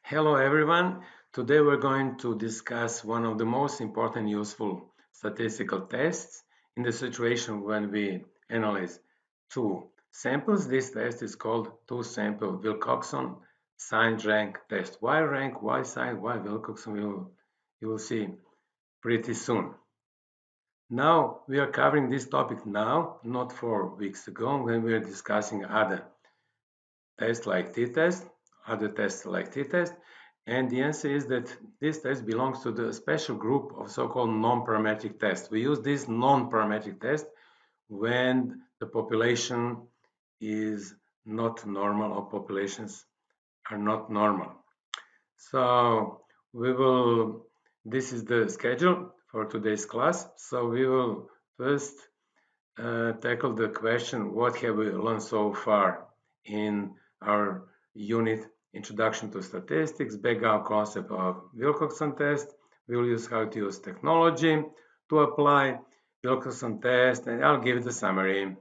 Hello everyone. Today we're going to discuss one of the most important useful statistical tests in the situation when we analyze two samples. This test is called two-sample Wilcoxon signed rank test. Why rank, why signed, why Wilcoxon, you will see pretty soon. Now we are covering this topic now, not 4 weeks ago when we were discussing other tests like t-test, other tests like t-test, and the answer is that this test belongs to the special group of so-called non-parametric tests. We use this non-parametric test when the population is not normal or populations are not normal. So this is the schedule for today's class. So we will first tackle the question, what have we learned so far in our unit Introduction to Statistics, background concept of Wilcoxon test. We'll use how to use technology to apply Wilcoxon test, and I'll give the summary.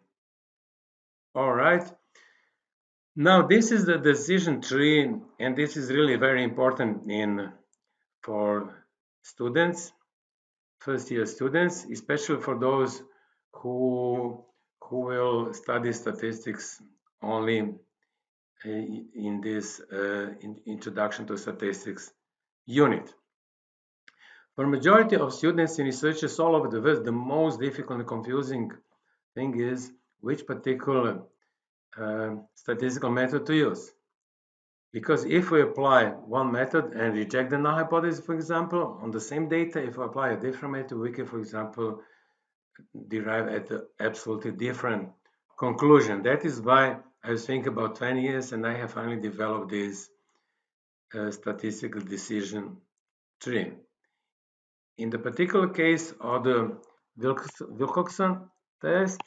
All right. Now this is the decision tree, and this is really very important for students, first-year students, especially for those who will study statistics only in this Introduction to Statistics unit. For majority of students and researchers all over the world, the most difficult and confusing thing is which particular statistical method to use. Because if we apply one method and reject the null hypothesis, for example, on the same data, if we apply a different method, we can, for example, derive at an absolutely different conclusion. That is why I was thinking about 20 years and I have finally developed this statistical decision tree. In the particular case of the Wilcoxon test,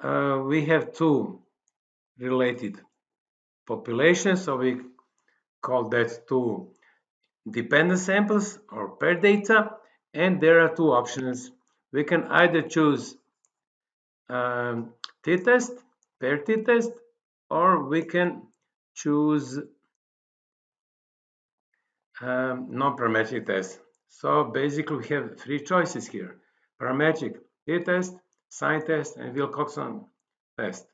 we have two related populations, so we call that two dependent samples or pair data, and there are two options. We can either choose t-test, pair t-test, or we can choose non-parametric test. So basically we have three choices here: parametric t-test, sign test, and Wilcoxon test.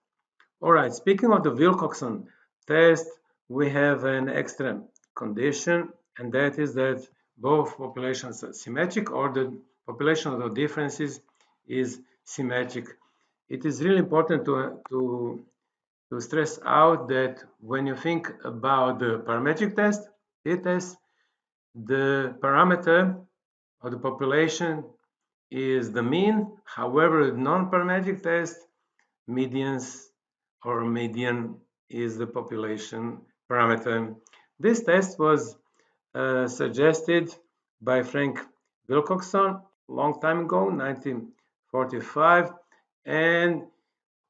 All right, speaking of the Wilcoxon test, we have an extra condition, and that is that both populations are symmetric, or the population of the differences is symmetric. It is really important to stress out that when you think about the parametric test, t-test, the parameter of the population is the mean. However, the non-parametric test, medians or median is the population parameter. This test was suggested by Frank Wilcoxon a long time ago, 1945, and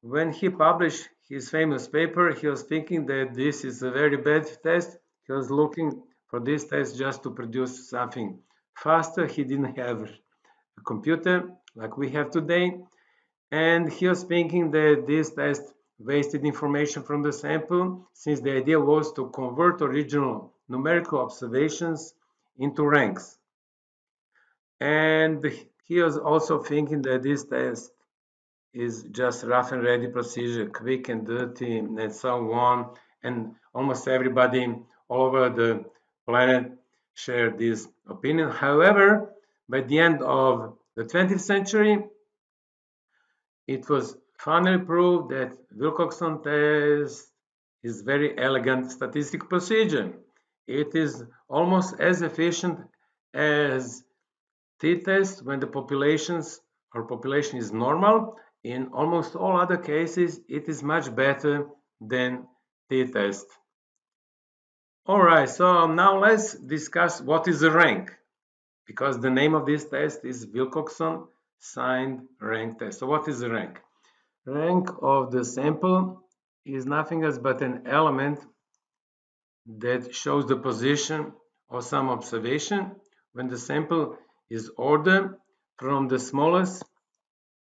when he published his famous paper, he was thinking that this is a very bad test. He was looking for this test just to produce something faster. He didn't have a computer like we have today, and he was thinking that this test wasted information from the sample, since the idea was to convert original numerical observations into ranks. And he was also thinking that this test is just rough and ready procedure, quick and dirty, and so on. And almost everybody all over the planet shared this opinion. However, by the end of the 20th century, it was finally proved that Wilcoxon test is very elegant statistical procedure. It is almost as efficient as t-test when the population is normal. In almost all other cases, it is much better than t-test. All right, so now let's discuss what is a rank, because the name of this test is Wilcoxon signed rank test. So what is a rank? Rank of the sample is nothing else but an element that shows the position of some observation when the sample is ordered from the smallest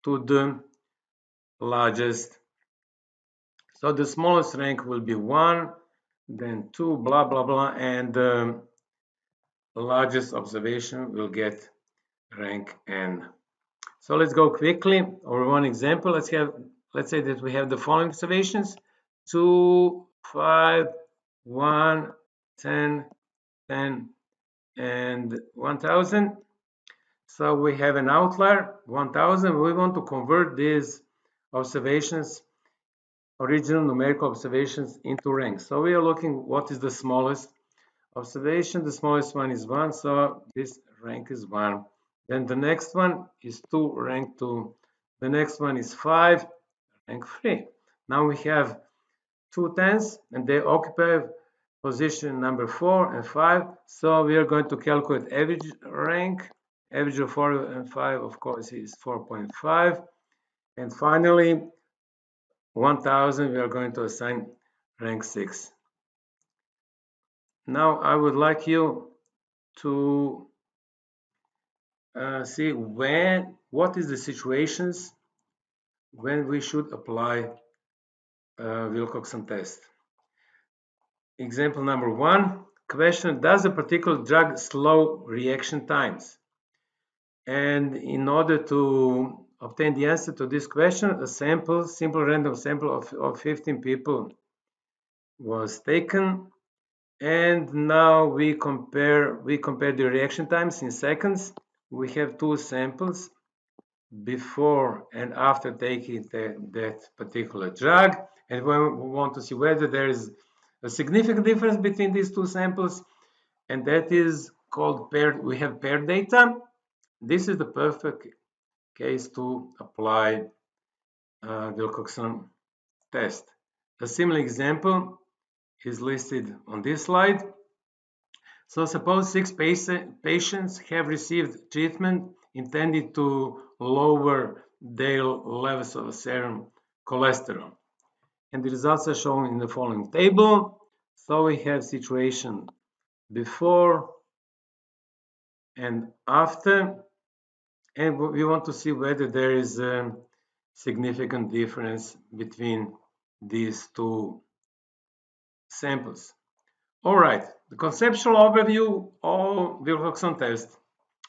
to the largest. So the smallest rank will be 1, then 2, blah, blah, blah, and the largest observation will get rank n. So let's go quickly over one example. Let's say that we have the following observations: 2, 5, 1, 10, 10, and 1000. So we have an outlier, 1000. We want to convert these observations, original numerical observations, into ranks. So we are looking what is the smallest observation. The smallest one is 1, so this rank is 1. Then the next one is 2, rank 2. The next one is 5, rank 3. Now we have 2 tens, and they occupy position number 4 and 5. So we are going to calculate average rank. Average of 4 and 5, of course, is 4.5. And finally, 1000, we are going to assign rank 6. Now I would like you to see what is the situations when we should apply Wilcoxon test. Example number 1, question: does a particular drug slow reaction times? And in order to obtain the answer to this question, a simple random sample of 15 people was taken, and now we compare the reaction times in seconds. We have 2 samples before and after taking that particular drug, and we want to see whether there is a significant difference between these 2 samples, and that is called paired. We have paired data. This is the perfect case to apply Wilcoxon test. A similar example is listed on this slide. So suppose 6 patients have received treatment intended to lower their levels of serum cholesterol. And the results are shown in the following table. So we have situation before and after, and we want to see whether there is a significant difference between these 2 samples. All right, the conceptual overview of Wilcoxon test.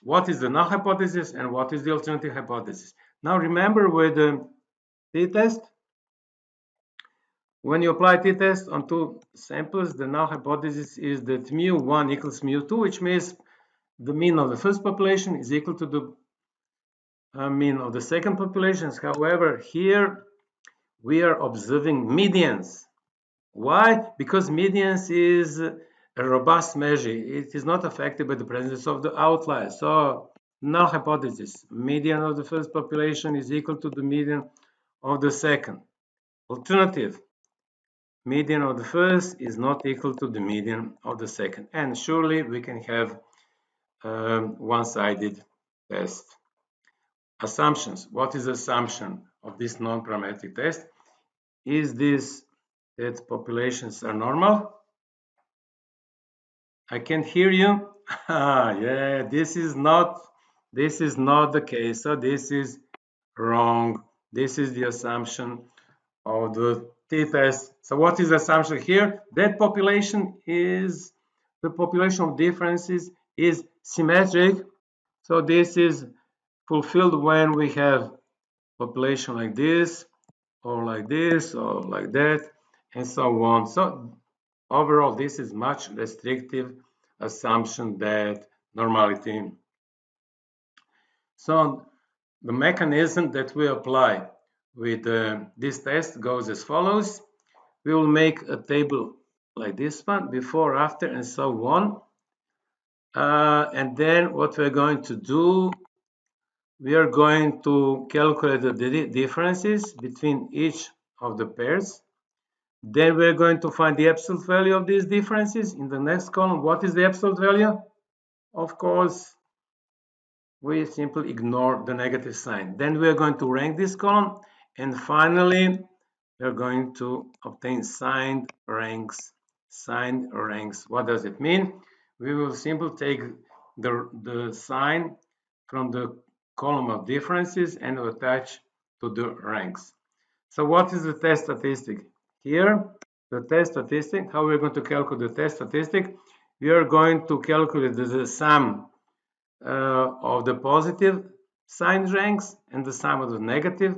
What is the null hypothesis and what is the alternative hypothesis? Now remember with the t-test, when you apply t-test on 2 samples, the null hypothesis is that mu1 equals mu2, which means the mean of the first population is equal to the mean of the second populations. However, here we are observing medians. Why? Because medians is a robust measure. It is not affected by the presence of the outlier. So null hypothesis, median of the first population is equal to the median of the second. Alternative, median of the first is not equal to the median of the second. And surely we can have one-sided test. Assumptions. What is the assumption of this non-parametric test? Is this that populations are normal? I can't hear you. Yeah, this is not the case. So this is wrong. This is the assumption of the t-test. So what is the assumption here? That population is the population of differences is symmetric. So this is fulfilled when we have population like this, or like this, or like that, and so on. So overall, this is much restrictive assumption that normality. So the mechanism that we apply with this test goes as follows. We will make a table like this one, before, after, and so on. And then what we're going to do, we are going to calculate the differences between each of the pairs. Then we're going to find the absolute value of these differences in the next column. What is the absolute value? Of course, we simply ignore the negative sign. Then we're going to rank this column. And finally, we're going to obtain signed ranks. Signed ranks. What does it mean? We will simply take the sign from the column of differences and attach to the ranks. So what is the test statistic? Here the test statistic. How we're going to calculate the test statistic? We are going to calculate the sum of the positive signed ranks and the sum of the negative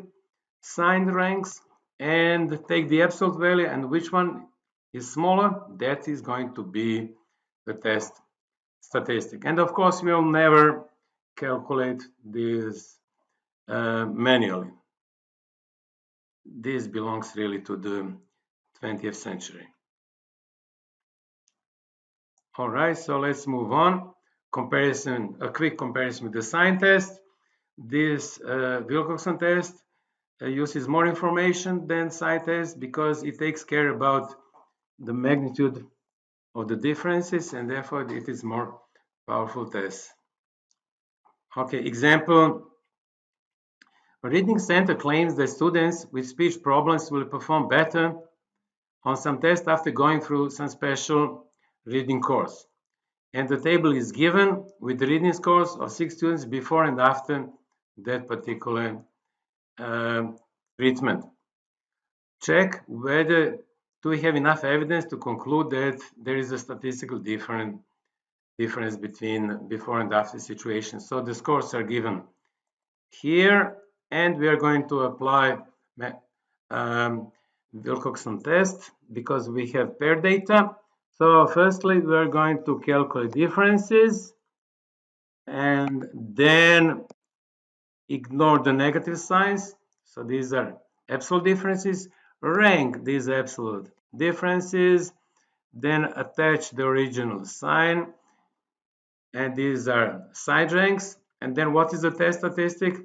signed ranks, and take the absolute value, and which one is smaller, that is going to be the test statistic. And of course, we'll never calculate this manually. This belongs really to the 20th century. All right, so let's move on. A quick comparison with the sign test. This Wilcoxon test uses more information than sign test because it takes care about the magnitude of the differences, and therefore it is more powerful test. Okay, example. A reading center claims that students with speech problems will perform better on some tests after going through some special reading course. And the table is given with the reading scores of 6 students before and after that particular treatment. Check whether do we have enough evidence to conclude that there is a statistical difference between before and after situations. So the scores are given here, and we are going to apply Wilcoxon test because we have pair data. So firstly, we are going to calculate differences and then ignore the negative signs. So these are absolute differences. Rank these absolute differences, then attach the original sign, and these are side ranks. And then what is the test statistic?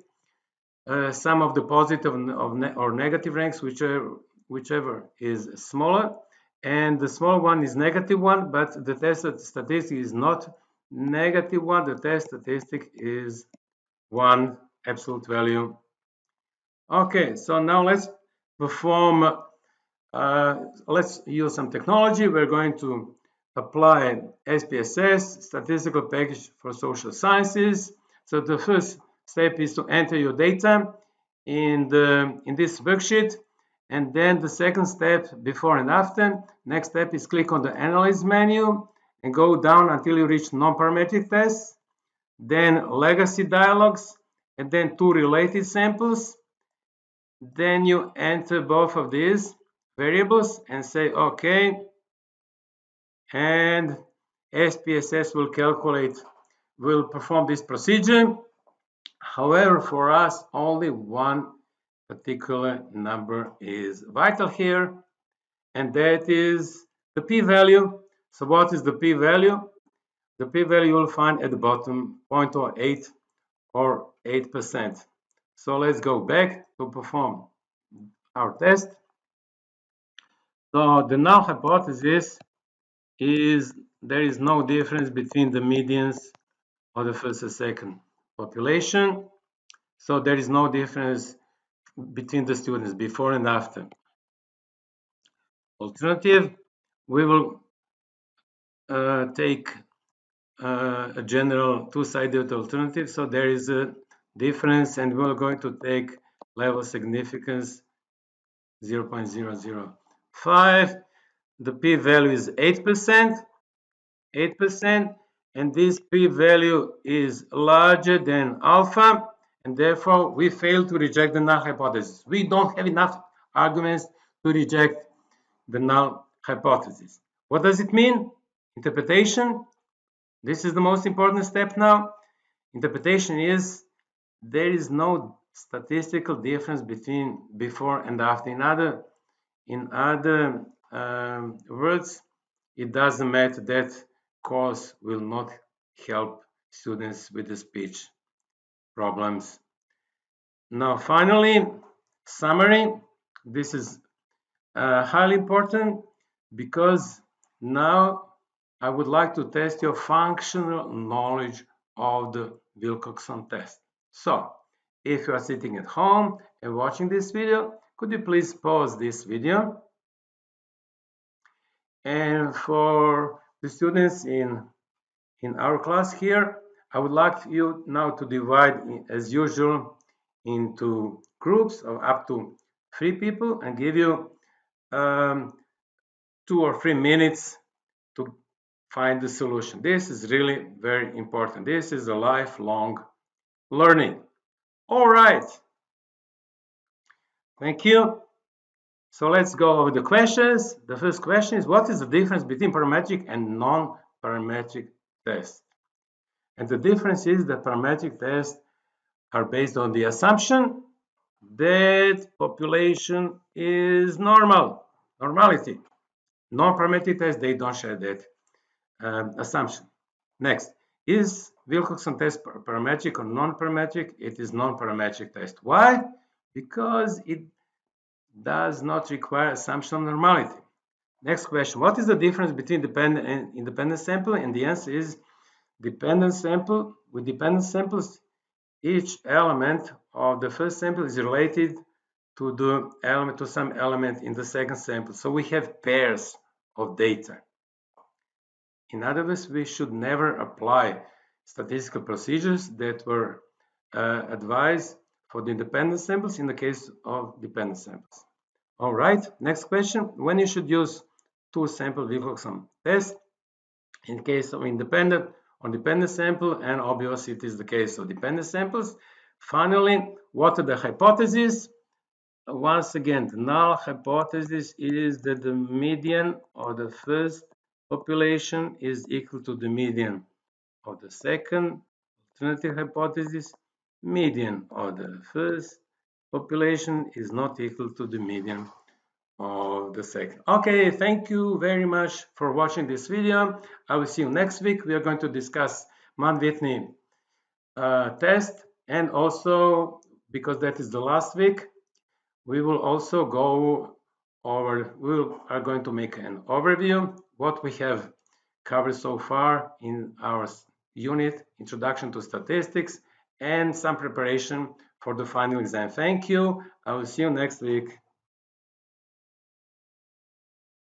Sum of the positive or negative ranks, whichever is smaller, and the small one is negative one, but the test statistic is not negative one. The test statistic is one absolute value. Okay, so now let's perform. Let's use some technology. We're going to apply SPSS, statistical package for social sciences. So the first step is to enter your data in this worksheet, and then the second step, before and after. Next step is click on the analyze menu and go down until you reach non-parametric tests, then legacy dialogues, and then two related samples. Then you enter both of these variables and say OK, and SPSS will perform this procedure. However, for us, only one particular number is vital here, and that is the p-value. So what is the p-value? The p-value you will find at the bottom, 0.08 or 8%. So let's go back to perform our test. So the null hypothesis is there is no difference between the medians of the first and second population. So there is no difference between the students before and after. Alternative, we will take a general two-sided alternative. So there is a difference, and we're going to take level significance 0.005. The p-value is 8%, and this p-value is larger than alpha, and therefore we fail to reject the null hypothesis. We don't have enough arguments to reject the null hypothesis. What does it mean? Interpretation. This is the most important step now. Interpretation is there is no statistical difference between before and after. In other words, it doesn't matter that course will not help students with the speech problems. Now, finally, summary. This is highly important because now I would like to test your functional knowledge of the Wilcoxon test. So, if you are sitting at home and watching this video, could you please pause this video? And for the students in our class here, I would like you now to divide, as usual, into groups of up to 3 people and give you 2 or 3 minutes to find the solution. This is really very important. This is a lifelong learning. All right. Thank you. So let's go over the questions. The first question is, what is the difference between parametric and non-parametric tests? And the difference is that parametric tests are based on the assumption that population is normality. Non-parametric tests, they don't share that assumption. Next, is Wilcoxon test parametric or non-parametric? It is non-parametric test. Why? Because it does not require assumption of normality. Next question, what is the difference between dependent and independent sample? And the answer is dependent sample. With dependent samples, each element of the first sample is related to some element in the second sample. So we have pairs of data. In other words, we should never apply statistical procedures that were advised for the independent samples in the case of dependent samples. All right, next question. When you should use two-sample Wilcoxon test in case of independent or dependent sample, and obviously it is the case of dependent samples. Finally, what are the hypotheses? Once again, the null hypothesis is that the median of the first population is equal to the median of the second. Alternative hypothesis, median of the first population is not equal to the median of the second. Okay, thank you very much for watching this video. I will see you next week. We are going to discuss Mann-Whitney test, and also, because that is the last week, we will also go over, we are going to make an overview what we have covered so far in our unit, Introduction to Statistics, and some preparation for the final exam. Thank you. I will see you next week.